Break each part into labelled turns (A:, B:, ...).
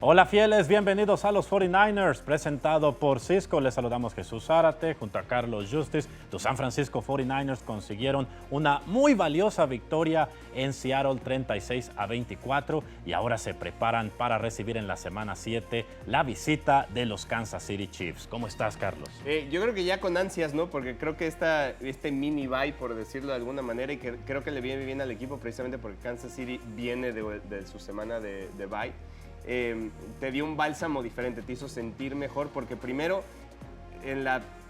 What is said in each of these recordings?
A: Hola fieles, bienvenidos a los 49ers, presentado por Cisco. Les saludamos Jesús Zárate junto a Carlos Justice. Los San Francisco 49ers consiguieron una muy valiosa victoria en Seattle 36-24 y ahora se preparan para recibir en la semana 7 la visita de los Kansas City Chiefs. ¿Cómo estás, Carlos?
B: Yo creo que ya con ansias, ¿no? Porque creo que este mini bye, por decirlo de alguna manera, y que creo que le viene bien al equipo precisamente porque Kansas City viene de su semana de bye. Te dio un bálsamo diferente, te hizo sentir mejor porque primero,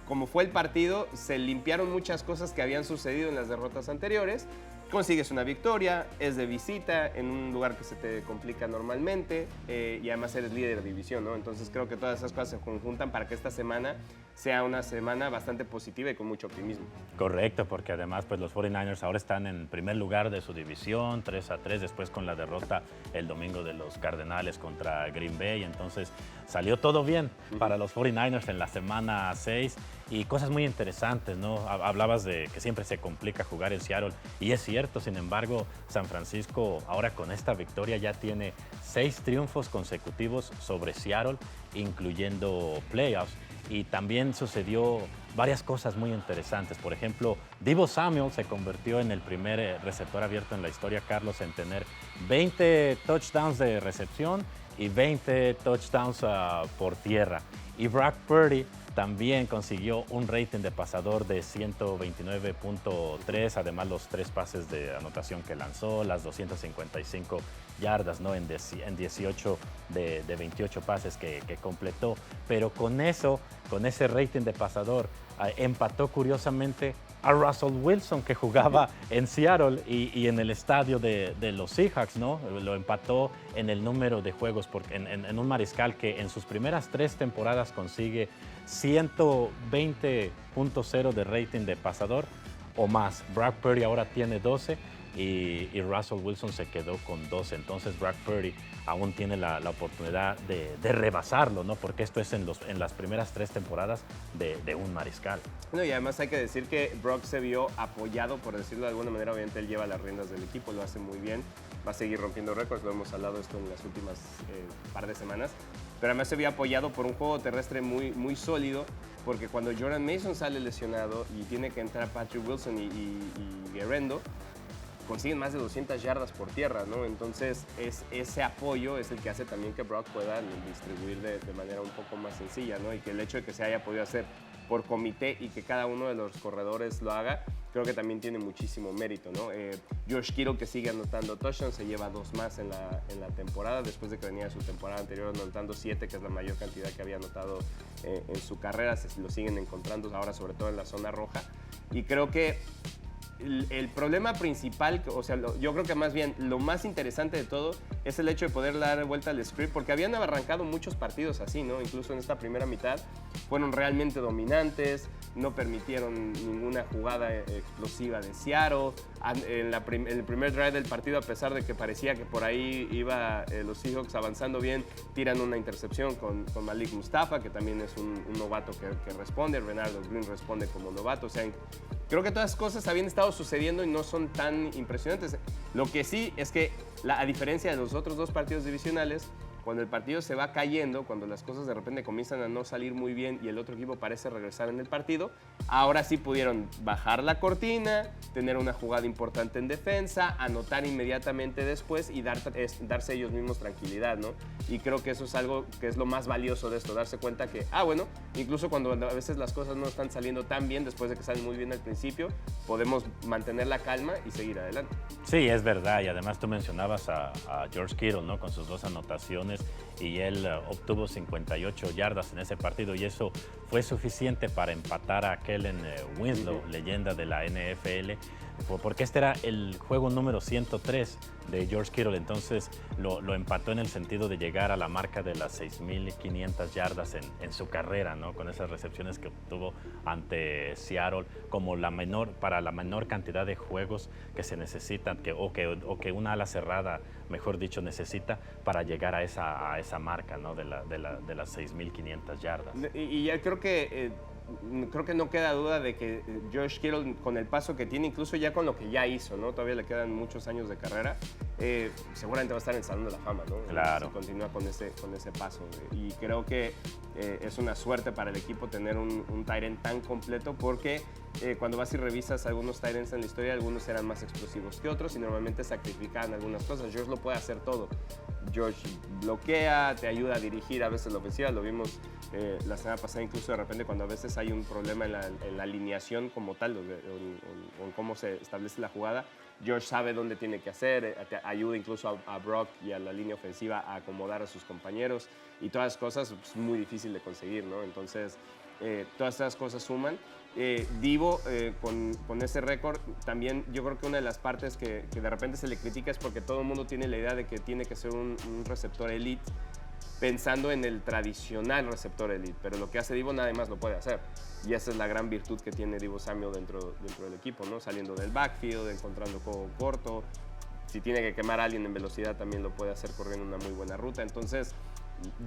B: como fue el partido, se limpiaron muchas cosas que habían sucedido en las derrotas anteriores. Consigues una victoria, es de visita en un lugar que se te complica normalmente y además eres líder de división, ¿no? Entonces creo que todas esas cosas se conjuntan para que esta semana sea una semana bastante positiva y con mucho optimismo.
A: Correcto, porque además pues los 49ers ahora están en primer lugar de su división, 3-3, después con la derrota el domingo de los Cardenales contra Green Bay. Entonces salió todo bien para los 49ers en la semana 6 y cosas muy interesantes, ¿no? Hablabas de que siempre se complica jugar en Seattle y es cierto, sin embargo, San Francisco ahora con esta victoria ya tiene 6 triunfos consecutivos sobre Seattle, incluyendo playoffs. Y también sucedió varias cosas muy interesantes. Por ejemplo, Deebo Samuel se convirtió en el primer receptor abierto en la historia, Carlos, en tener 20 touchdowns de recepción y 20 touchdowns por tierra. Y Brock Purdy también consiguió un rating de pasador de 129.3, además los 3 pases de anotación que lanzó, las 255 yardas, ¿no? en 18 de 28 pases que completó. Pero con eso, con ese rating de pasador, empató curiosamente a Russell Wilson, que jugaba en Seattle y en el estadio de los Seahawks, ¿no? Lo empató en el número de juegos, porque en un mariscal que en sus primeras 3 temporadas consigue 120.0 de rating de pasador o más. Brock Purdy ahora tiene 12 y Russell Wilson se quedó con 12. Entonces Brock Purdy aún tiene la oportunidad de rebasarlo, ¿no? Porque esto es en las primeras 3 temporadas de un mariscal.
B: No, y además hay que decir que Brock se vio apoyado, por decirlo de alguna manera. Obviamente él lleva las riendas del equipo, lo hace muy bien, va a seguir rompiendo récords, lo hemos hablado esto en las últimas par de semanas, pero además se vio apoyado por un juego terrestre muy, muy sólido, porque cuando Jordan Mason sale lesionado y tiene que entrar Patrick Wilson y Guerrero, consiguen más de 200 yardas por tierra, ¿no? Entonces, ese apoyo es el que hace también que Brock pueda distribuir de manera un poco más sencilla, ¿no? Y que el hecho de que se haya podido hacer por comité y que cada uno de los corredores lo haga, creo que también tiene muchísimo mérito, ¿no? George Kittle, que sigue anotando touchdowns, se lleva 2 más en la temporada, después de que venía de su temporada anterior anotando 7, que es la mayor cantidad que había anotado en su carrera. Lo siguen encontrando ahora, sobre todo en la zona roja. Y creo que el problema principal, o sea, yo creo que más bien lo más interesante de todo es el hecho de poder dar vuelta al script, porque habían arrancado muchos partidos así, ¿no? Incluso en esta primera mitad fueron realmente dominantes, no permitieron ninguna jugada explosiva de Seattle. En el primer drive del partido, a pesar de que parecía que por ahí iba los Seahawks avanzando bien, tiran una intercepción con Malik Mustafa, que también es un novato que responde. Renaldo Green responde como novato. O sea, creo que todas las cosas habían estado sucediendo y no son tan impresionantes. Lo que sí es que, a diferencia de los otros 2 partidos divisionales, cuando el partido se va cayendo, cuando las cosas de repente comienzan a no salir muy bien y el otro equipo parece regresar en el partido, ahora sí pudieron bajar la cortina, tener una jugada importante en defensa, anotar inmediatamente después y darse ellos mismos tranquilidad, ¿no? Y creo que eso es algo que es lo más valioso de esto, darse cuenta que, bueno, incluso cuando a veces las cosas no están saliendo tan bien, después de que salen muy bien al principio, podemos mantener la calma y seguir adelante.
A: Sí, es verdad, y además tú mencionabas a George Kittle, ¿no? Con sus 2 anotaciones, y él obtuvo 58 yardas en ese partido y eso fue suficiente para empatar a Kellen Winslow, leyenda de la NFL, porque este era el juego número 103 de George Kittle. Entonces lo empató en el sentido de llegar a la marca de las 6.500 yardas en su carrera, ¿no? Con esas recepciones que obtuvo ante Seattle, como para la menor cantidad de juegos que se necesitan, o que una ala cerrada, mejor dicho, necesita para llegar a esa marca, ¿no? de las 6.500 yardas.
B: Y ya creo que no queda duda de que George Kittle, con el paso que tiene, incluso ya con lo que ya hizo, ¿no? Todavía le quedan muchos años de carrera, seguramente va a estar en el Salón de la Fama, ¿no?
A: Claro.
B: Si continúa con ese paso. Y creo que es una suerte para el equipo tener un tight end tan completo, porque cuando vas y revisas algunos tight ends en la historia, algunos eran más explosivos que otros y normalmente sacrificaban algunas cosas. George lo puede hacer todo. George bloquea, te ayuda a dirigir a veces la ofensiva. Lo vimos la semana pasada, incluso de repente cuando a veces hay un problema en la alineación como tal, o en cómo se establece la jugada. George sabe dónde tiene que hacer, ayuda incluso a Brock y a la línea ofensiva a acomodar a sus compañeros, y todas las cosas es muy difícil de conseguir, ¿no? Entonces, todas esas cosas suman. Divo, con ese récord, también yo creo que una de las partes que de repente se le critica es porque todo el mundo tiene la idea de que tiene que ser un receptor elite, pensando en el tradicional receptor elite, pero lo que hace Divo nadie más lo puede hacer. Y esa es la gran virtud que tiene Divo Samuel dentro del equipo, ¿no? Saliendo del backfield, encontrando juego corto. Si tiene que quemar a alguien en velocidad, también lo puede hacer corriendo una muy buena ruta. Entonces,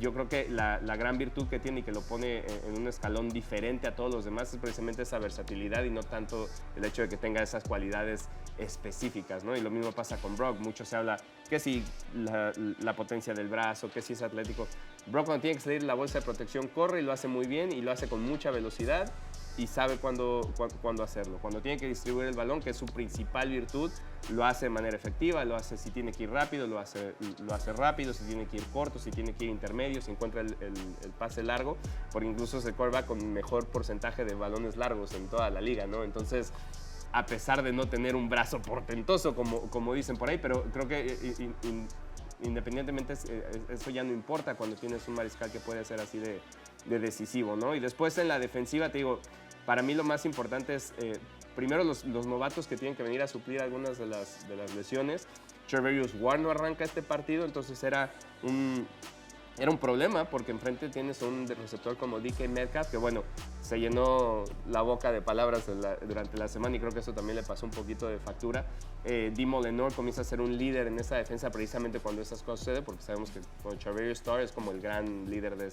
B: yo creo que la gran virtud que tiene y que lo pone en un escalón diferente a todos los demás es precisamente esa versatilidad y no tanto el hecho de que tenga esas cualidades específicas, ¿no? Y lo mismo pasa con Brock. Mucho se habla que si la potencia del brazo, que si es atlético. Brock, cuando tiene que salir la bolsa de protección, corre y lo hace muy bien y lo hace con mucha velocidad y sabe cuándo hacerlo. Cuando tiene que distribuir el balón, que es su principal virtud, lo hace de manera efectiva, lo hace si tiene que ir rápido, lo hace rápido, si tiene que ir corto, si tiene que ir intermedio, si encuentra el pase largo, porque incluso es el quarterback con mejor porcentaje de balones largos en toda la liga, ¿no? Entonces, a pesar de no tener un brazo portentoso, como dicen por ahí, pero creo que independientemente eso ya no importa cuando tienes un mariscal que puede ser así de decisivo, ¿no? Y después en la defensiva, te digo, para mí lo más importante es primero los novatos que tienen que venir a suplir algunas de las lesiones. Charvarius Ward no arranca este partido, entonces era un problema, porque enfrente tienes un receptor como DK Metcalf, que bueno, se llenó la boca de palabras durante la semana, y creo que eso también le pasó un poquito de factura. Dimo Lenore comienza a ser un líder en esa defensa precisamente cuando esas cosas suceden, porque sabemos que con Charvarius Star es como el gran líder de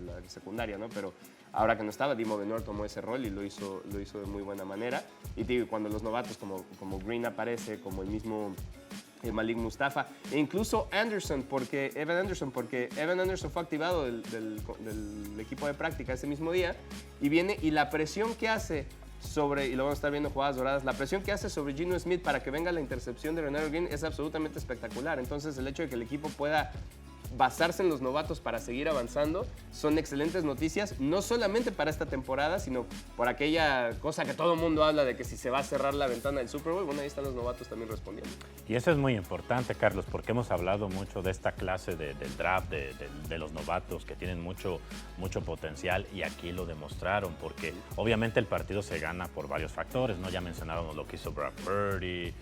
B: la secundaria, ¿no? Pero ahora que no estaba, Dimo Lenore tomó ese rol y lo hizo de muy buena manera. Y te digo, cuando los novatos como Green aparece, como el mismo Malik Mustafa, e incluso Evan Anderson fue activado del equipo de práctica ese mismo día, y viene, y la presión que hace y lo vamos a estar viendo jugadas doradas, la presión que hace sobre Geno Smith para que venga la intercepción de Renard Green es absolutamente espectacular. Entonces, el hecho de que el equipo pueda basarse en los novatos para seguir avanzando son excelentes noticias, no solamente para esta temporada, sino por aquella cosa que todo el mundo habla de que si se va a cerrar la ventana del Super Bowl. Bueno, ahí están los novatos también respondiendo.
A: Y eso es muy importante, Carlos, porque hemos hablado mucho de esta clase del draft, de los novatos que tienen mucho potencial, y aquí lo demostraron, porque obviamente el partido se gana por varios factores, ¿no? Ya mencionábamos lo que hizo Brock Purdy,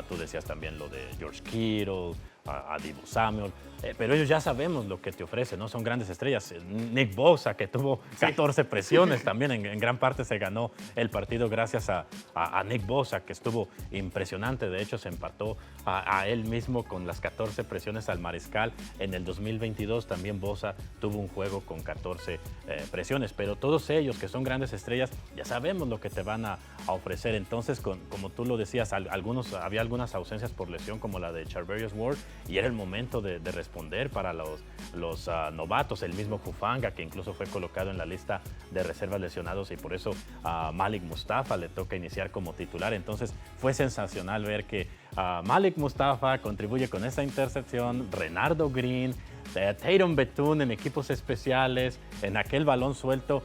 A: tú decías también lo de George Kittle, a Divo Samuel, pero ellos ya sabemos lo que te ofrecen, ¿no? Son grandes estrellas. Nick Bosa, que tuvo 14 presiones, también en gran parte se ganó el partido gracias a Nick Bosa, que estuvo impresionante. De hecho, se empató a él mismo con las 14 presiones al mariscal. En el 2022 también Bosa tuvo un juego con 14 presiones, pero todos ellos que son grandes estrellas, ya sabemos lo que te van a ofrecer. Entonces, como tú lo decías, había algunas ausencias por lesión, como la de Charvarius Ward, y era el momento de responder para los novatos. El mismo Hufanga, que incluso fue colocado en la lista de reservas lesionados, y por eso a Malik Mustafa le toca iniciar como titular. Entonces fue sensacional ver que Malik Mustafa contribuye con esa intercepción, Renardo Green, Tatum Bethune en equipos especiales, en aquel balón suelto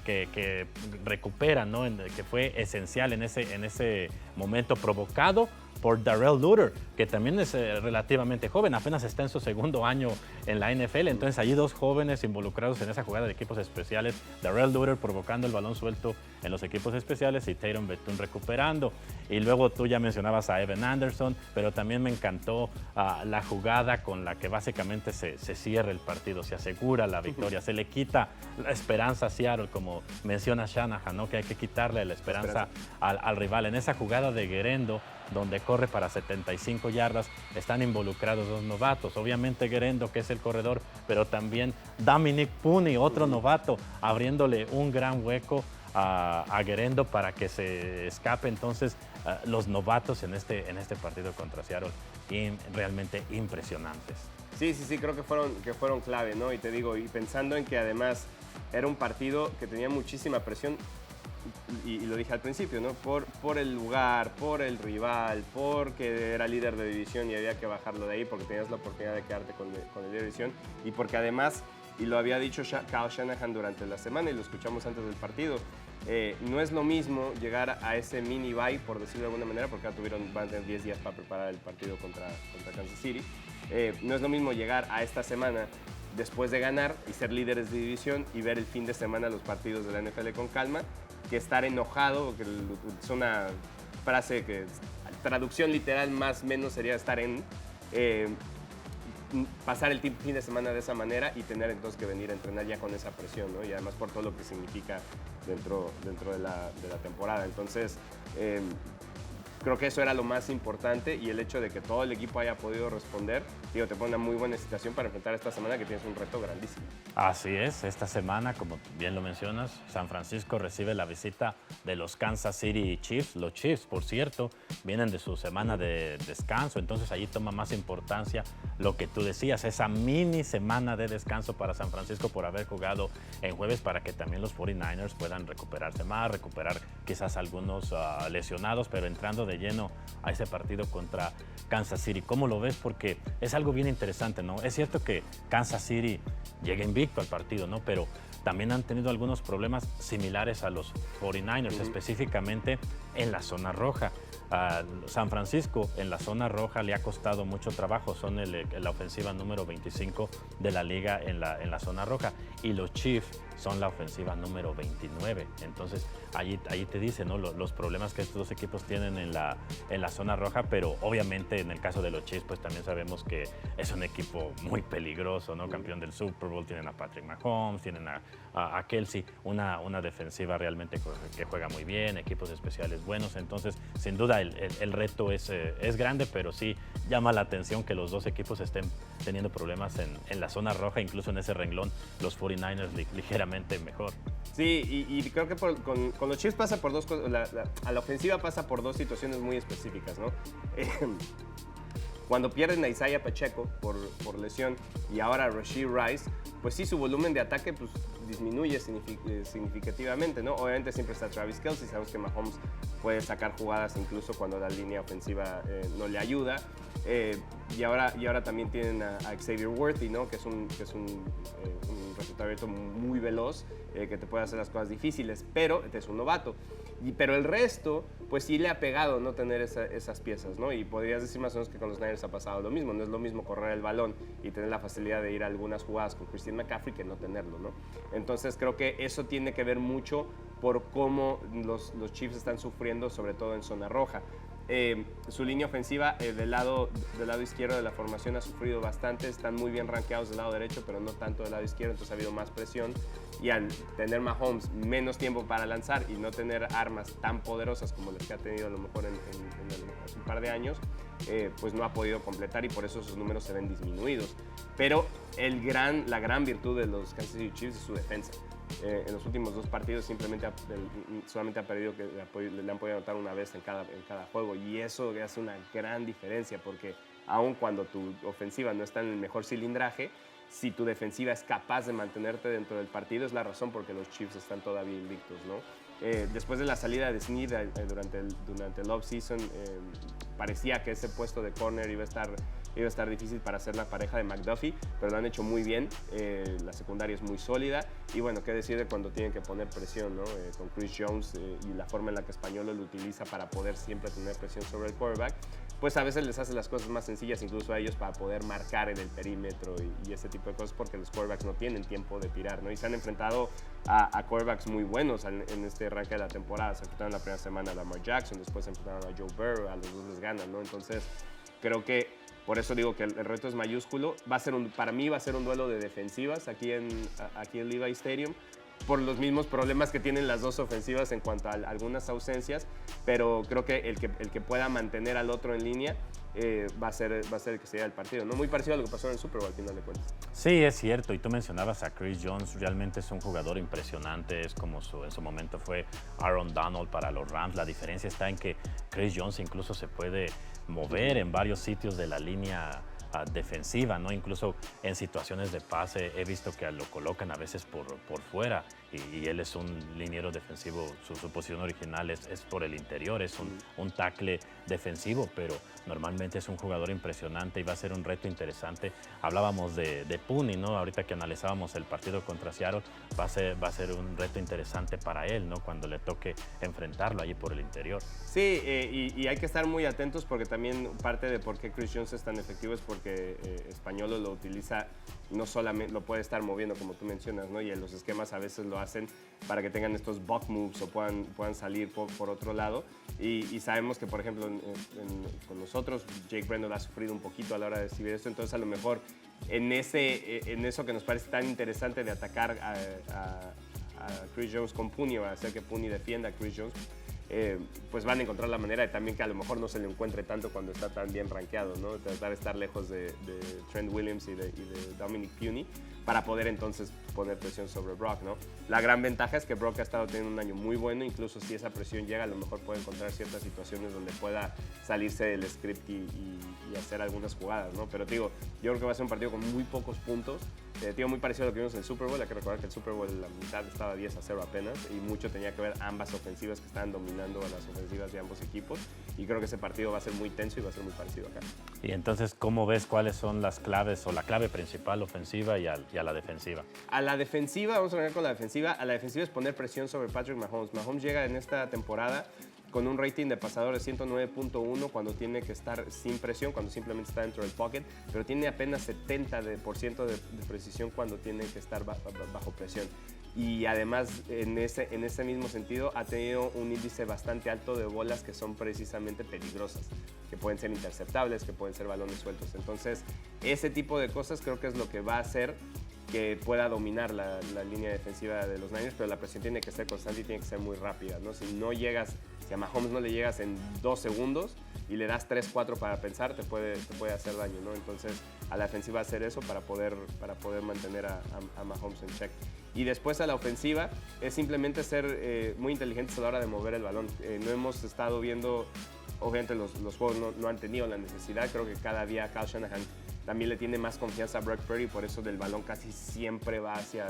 A: que recupera, ¿no? Que fue esencial en ese momento, provocado por Darrell Luter, que también es relativamente joven, apenas está en su segundo año en la NFL. Entonces, allí dos jóvenes involucrados en esa jugada de equipos especiales. Darrell Luter provocando el balón suelto en los equipos especiales y Tatum Bethune recuperando. Y luego tú ya mencionabas a Evan Anderson, pero también me encantó la jugada con la que básicamente se cierra el partido, se asegura la victoria, se le quita la esperanza a Seattle, como menciona Shanahan, ¿no? Que hay que quitarle la esperanza al rival. En esa jugada de Guerendo, donde corre para 75 yardas, están involucrados dos novatos. Obviamente Guerendo, que es el corredor, pero también Dominic Puni, otro novato, abriéndole un gran hueco a Guerendo para que se escape. Entonces, los novatos en este partido contra Seattle, realmente impresionantes.
B: Sí, creo que fueron clave, ¿no? Y te digo, y pensando en que además era un partido que tenía muchísima presión, y lo dije al principio, ¿no? Por el lugar, por el rival, porque era líder de división y había que bajarlo de ahí porque tenías la oportunidad de quedarte con el líder de división, y porque además, y lo había dicho Kyle Shanahan durante la semana y lo escuchamos antes del partido, no es lo mismo llegar a ese mini bye, por decirlo de alguna manera, porque ya van a tener 10 días para preparar el partido contra Kansas City. No es lo mismo llegar a esta semana después de ganar y ser líderes de división y ver el fin de semana los partidos de la NFL con calma, que estar enojado, que es una frase que traducción literal más o menos sería estar en... pasar el fin de semana de esa manera y tener entonces que venir a entrenar ya con esa presión, ¿no? Y además por todo lo que significa dentro de la temporada. Entonces, creo que eso era lo más importante, y el hecho de que todo el equipo haya podido responder, digo, te pone una muy buena situación para enfrentar esta semana, que tienes un reto grandísimo.
A: Así es, esta semana, como bien lo mencionas, San Francisco recibe la visita de los Kansas City Chiefs. Los Chiefs, por cierto, vienen de su semana de descanso, entonces allí toma más importancia lo que tú decías, esa mini semana de descanso para San Francisco por haber jugado en jueves, para que también los 49ers puedan recuperarse más, recuperar quizás algunos lesionados, pero entrando de lleno a ese partido contra Kansas City. ¿Cómo lo ves? Porque es algo bien interesante, ¿no? Es cierto que Kansas City llega invicto al partido, ¿no? Pero también han tenido algunos problemas similares a los 49ers, específicamente en la zona roja. San Francisco en la zona roja le ha costado mucho trabajo, son la ofensiva número 25 de la liga en la zona roja, y los Chiefs son la ofensiva número 29. Entonces, allí te dice, ¿no? Los problemas que estos dos equipos tienen en la zona roja, pero obviamente en el caso de los Chiefs, pues también sabemos que es un equipo muy peligroso, ¿no? Campeón del Super Bowl, tienen a Patrick Mahomes, tienen a Kelsey, una defensiva realmente que juega muy bien, equipos especiales buenos. Entonces, sin duda, el reto es grande, pero sí llama la atención que los dos equipos estén teniendo problemas en la zona roja, incluso en ese renglón, los 49ers ligeramente mejor.
B: Sí, y creo que con los Chiefs pasa por dos cosas. A la ofensiva pasa por dos situaciones muy específicas, ¿no? Cuando pierden a Isaiah Pacheco por lesión y ahora a Rashee Rice, pues sí, su volumen de ataque pues, disminuye significativamente, ¿no? Obviamente siempre está Travis Kelce, sabemos que Mahomes puede sacar jugadas incluso cuando la línea ofensiva no le ayuda. Y ahora también tienen a Xavier Worthy, ¿no? que es un receptor abierto muy veloz, que te puede hacer las cosas difíciles, pero es un novato. Pero el resto, pues sí le ha pegado no tener esas piezas, ¿no? Y podrías decir más o menos que con los Niners ha pasado lo mismo. No es lo mismo correr el balón y tener la facilidad de ir a algunas jugadas con Christian McCaffrey que no tenerlo, ¿no? Entonces creo que eso tiene que ver mucho por cómo los Chiefs están sufriendo, sobre todo en zona roja. Su línea ofensiva del lado izquierdo de la formación ha sufrido bastante, están muy bien rankeados del lado derecho, pero no tanto del lado izquierdo, entonces ha habido más presión, y al tener Mahomes menos tiempo para lanzar y no tener armas tan poderosas como las que ha tenido a lo mejor en un par de años, pues no ha podido completar, y por eso sus números se ven disminuidos. Pero la gran virtud de los Kansas City Chiefs es su defensa. En los últimos dos partidos solamente ha perdido que le han podido anotar una vez en cada juego, y eso hace una gran diferencia, porque aun cuando tu ofensiva no está en el mejor cilindraje, si tu defensiva es capaz de mantenerte dentro del partido, es la razón por que los Chiefs están todavía invictos, ¿no? Después de la salida de Snead durante el off-season, parecía que ese puesto de corner iba a estar difícil para hacer la pareja de McDuffie, pero lo han hecho muy bien. La secundaria es muy sólida, y bueno, qué decir de cuando tienen que poner presión, ¿no? Con Chris Jones y la forma en la que Spagnuolo lo utiliza para poder siempre tener presión sobre el quarterback, pues a veces les hace las cosas más sencillas incluso a ellos para poder marcar en el perímetro y ese tipo de cosas, porque los quarterbacks no tienen tiempo de tirar, ¿no? Y se han enfrentado a quarterbacks muy buenos en este arranque de la temporada. Se enfrentaron la primera semana a Lamar Jackson, después se enfrentaron a Joe Burrow, a los dos les ganan, ¿no? Entonces creo que por eso digo que el reto es mayúsculo. Para mí va a ser un duelo de defensivas aquí en Levi Stadium, por los mismos problemas que tienen las dos ofensivas en cuanto a algunas ausencias, pero creo que el que pueda mantener al otro en línea va a ser el que se lleve el partido, ¿no? Muy parecido a lo que pasó en el Super Bowl al final de cuentas.
A: Sí, es cierto, y tú mencionabas a Chris Jones, realmente es un jugador impresionante, es como en su momento fue Aaron Donald para los Rams. La diferencia está en que Chris Jones incluso se puede mover en varios sitios de la línea defensiva, ¿no? Incluso en situaciones de pase he visto que lo colocan a veces por fuera y él es un liniero defensivo, su posición original es por el interior, es un tackle defensivo, pero normalmente es un jugador impresionante y va a ser un reto interesante. Hablábamos de Puni, ¿no? Ahorita que analizábamos el partido contra Seattle, va a ser un reto interesante para él, ¿no? Cuando le toque enfrentarlo allí por el interior.
B: Sí, y hay que estar muy atentos porque también parte de por qué Chris Jones es tan efectivo es porque Españolo lo utiliza, no solamente lo puede estar moviendo como tú mencionas, ¿no? Y en los esquemas a veces lo hacen para que tengan estos buck moves o puedan salir por otro lado. Y sabemos que, por ejemplo, con nosotros, Jake Brendel ha sufrido un poquito a la hora de recibir esto, entonces a lo mejor en eso que nos parece tan interesante de atacar a Chris Jones con Puni, o hacer que Puni defienda a Chris Jones, pues van a encontrar la manera de también que a lo mejor no se le encuentre tanto cuando está tan bien rankeado, ¿no? Tratar de estar lejos de Trent Williams y de Dominic Puni para poder entonces poner presión sobre Brock, ¿no? La gran ventaja es que Brock ha estado teniendo un año muy bueno, incluso si esa presión llega, a lo mejor puede encontrar ciertas situaciones donde pueda salirse del script y hacer algunas jugadas, ¿no? Pero digo, yo creo que va a ser un partido con muy pocos puntos, digo, muy parecido a lo que vimos en el Super Bowl. Hay que recordar que el Super Bowl la mitad estaba 10-0 apenas y mucho tenía que ver ambas ofensivas que estaban dominando a las ofensivas de ambos equipos, y creo que ese partido va a ser muy tenso y va a ser muy parecido acá.
A: Y entonces, ¿cómo ves cuáles son las claves o la clave principal ofensiva y a la defensiva?
B: A la defensiva, vamos a ver con la defensiva. A la defensiva es poner presión sobre Patrick Mahomes. Mahomes llega en esta temporada con un rating de pasador de 109.1 cuando tiene que estar sin presión, cuando simplemente está dentro del pocket, pero tiene apenas 70% de precisión cuando tiene que estar bajo presión. Y además, en ese mismo sentido, ha tenido un índice bastante alto de bolas que son precisamente peligrosas, que pueden ser interceptables, que pueden ser balones sueltos. Entonces, ese tipo de cosas creo que es lo que va a hacer que pueda dominar la línea defensiva de los Niners, pero la presión tiene que ser constante y tiene que ser muy rápida, ¿no? Si a Mahomes no le llegas en 2 segundos y le das 3, 4 para pensar, te puede hacer daño, ¿no? Entonces, a la defensiva hacer eso para poder mantener a Mahomes en check. Y después a la ofensiva es simplemente ser muy inteligentes a la hora de mover el balón. No hemos estado viendo, obviamente los juegos no han tenido la necesidad. Creo que cada día Kyle Shanahan también le tiene más confianza a Brock Purdy, por eso del balón casi siempre va hacia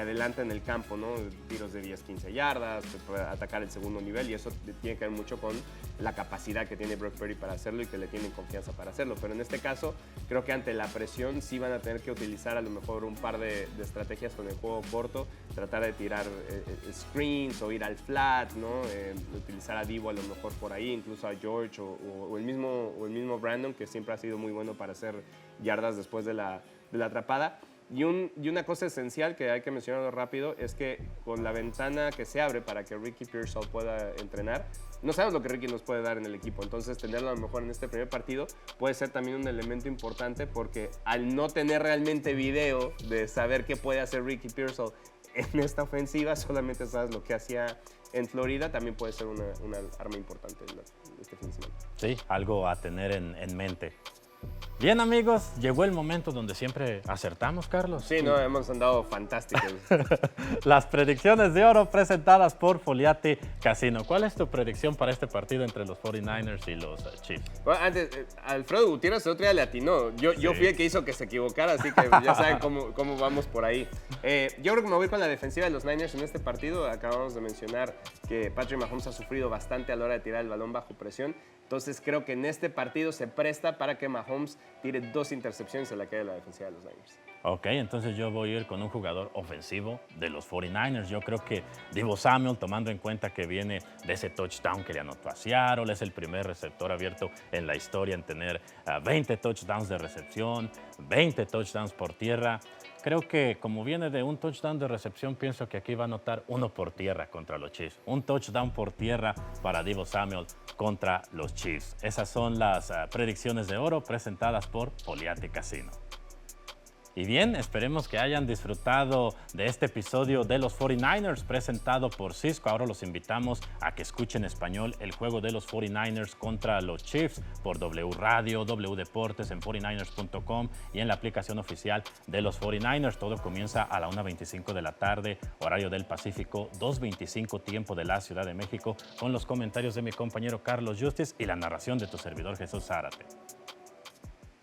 B: adelante en el campo, ¿no? Tiros de 10, 15 yardas, puede atacar el segundo nivel, y eso tiene que ver mucho con la capacidad que tiene Brock Purdy para hacerlo y que le tienen confianza para hacerlo. Pero en este caso, creo que ante la presión sí van a tener que utilizar a lo mejor un par de estrategias con el juego corto, tratar de tirar screens o ir al flat, ¿no? Utilizar a Divo a lo mejor por ahí, incluso a George o el mismo Brandon, que siempre ha sido muy bueno para hacer yardas después de la atrapada. Y una cosa esencial que hay que mencionarlo rápido es que con la ventana que se abre para que Ricky Pearsall pueda entrenar, no sabemos lo que Ricky nos puede dar en el equipo. Entonces, tenerlo a lo mejor en este primer partido puede ser también un elemento importante, porque al no tener realmente video de saber qué puede hacer Ricky Pearsall en esta ofensiva, solamente sabes lo que hacía en Florida, también puede ser una arma importante este fin de semana.
A: Sí, algo a tener en mente. Bien, amigos, llegó el momento donde siempre acertamos, Carlos.
B: Sí, no, hemos andado fantásticos.
A: Las predicciones de oro presentadas por Foliati Casino. ¿Cuál es tu predicción para este partido entre los 49ers y los Chiefs?
B: Bueno, antes, Alfredo Gutiérrez el otro día le atinó. Yo fui el que hizo que se equivocara, así que ya saben cómo vamos por ahí. Yo creo que me voy con la defensiva de los Niners en este partido. Acabamos de mencionar que Patrick Mahomes ha sufrido bastante a la hora de tirar el balón bajo presión. Entonces creo que en este partido se presta para que Mahomes tire 2 intercepciones en la caída de la defensiva de los Niners.
A: Ok, entonces yo voy a ir con un jugador ofensivo de los 49ers. Yo creo que Deebo Samuel, tomando en cuenta que viene de ese touchdown que le anotó a Seattle, es el primer receptor abierto en la historia en tener 20 touchdowns de recepción, 20 touchdowns por tierra. Creo que como viene de un touchdown de recepción, pienso que aquí va a anotar 1 por tierra contra los Chiefs. Un touchdown por tierra para Deebo Samuel contra los Chiefs. Esas son las predicciones de oro presentadas por Foliati Casino. Y bien, esperemos que hayan disfrutado de este episodio de los 49ers presentado por Cisco. Ahora los invitamos a que escuchen en español el juego de los 49ers contra los Chiefs por W Radio, W Deportes, en 49ers.com y en la aplicación oficial de los 49ers. Todo comienza a la 1:25 de la tarde, horario del Pacífico, 2:25 tiempo de la Ciudad de México, con los comentarios de mi compañero Carlos Justice y la narración de tu servidor Jesús Zárate.